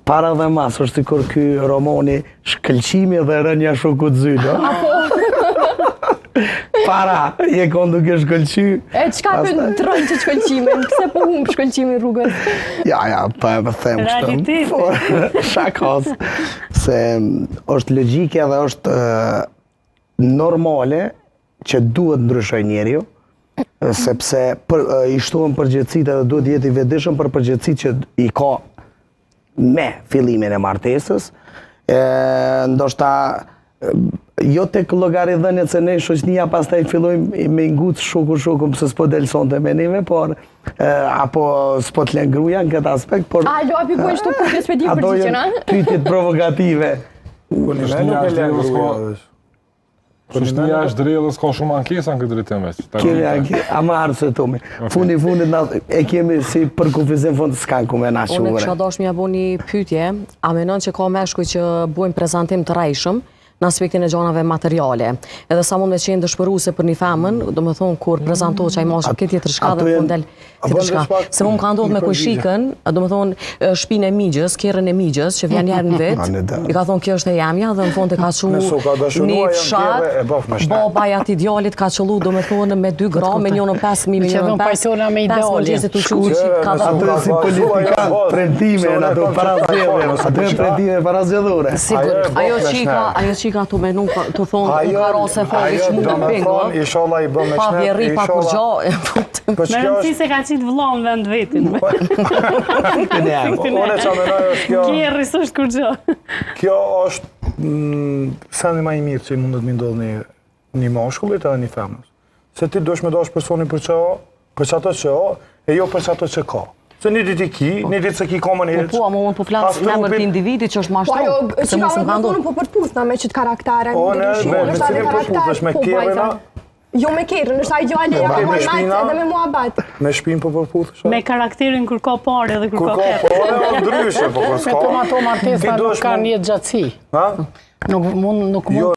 para dhe mas, është sikur ky romani shkëlqimi dhe rënja shoku të zydo. Para, je konë duke shkëlqy. Qka për të rënë që shkëlqimin? Pse po humbë shkëlqimin rrugës? Ja, pa e më them kështëm. Por, shakos. Se është logjike dhe është normale që duhet ndryshoj njeriu, sepse i shtohen përgjegjësitë dhe duhet jetë i vetëdijshëm për përgjegjësitë që i ka me fillimin e martesës. Ndoshta jo tek llogaridhëniet se ne shoqënia pastaj fillojmë me ngut shokun pse s'po del sonte me neve, por apo s'po të lën gruaja në këtë aspekt, por A lo api bën shto kur s'pe di përgjigjen, a? Pyetjet provokative. Shnia është drejllës, ka shumë ankesa në këtë drejtim veç. Kemi amarë se tumi. Fundit e kemi si për kufizim fund s'kan ku me na shure. Unë kësha dosh m'ja bo një pytje, a menon që ka meshkuj që bujnë prezentim të rajshëm në aspektin e gjanave materiale. Edhe sa mund me qenë dëshpëruse për një femën, do me thonë kur prezentohet që a i mashë këtë tjetër shka dhe fundel tjetër shka. Se mu më ka ndodhë me kujshikën, do me thonë shpinë e migjës, kjerën e migjës, që vjen njerë në vetë, i ka thonë kjo është e jamja dhe në fund të ka qu një fshat, babaj ati djallit ka qëllu, do me thonë me 2 gram, me 1,5 milionë 5 mëngjesit u qu ka dhe ato si politikan, prentime në ato parazgjedhore. Sigur, ajo qika të menu të thonë u ka rase thonë ishë mund të bingo, pa vjerri, pa kur gjo. Me rëndësi se ka qitë vëllon vend vetin. One qa menoj është kjo... Kjerri së është kur gjo. Kjo është sendi ma i mirë që i mundet mi ndodhë një mashkullit edhe një femnës. Se ti dosh me dash personi për qato që o, e jo për qato që ka. Se një dit i ki, një dit se ki ka më njerë. Po, ama unë po flasë në emër të individit që është mashtru. Që ka më përpunë po përpusna me qëtë karaktere. O, me cilin përpusë, është me kjerina. Jo me kjerën, është a gjallë e muhabet edhe me muhabet. Me shpinë po përpusë. Me karakterin kur ka pare dhe kur ka pare. Kur ka pare, o ndryshe, po kur s'ka. Me to martesa nuk ka një gjatësi. Nuk mund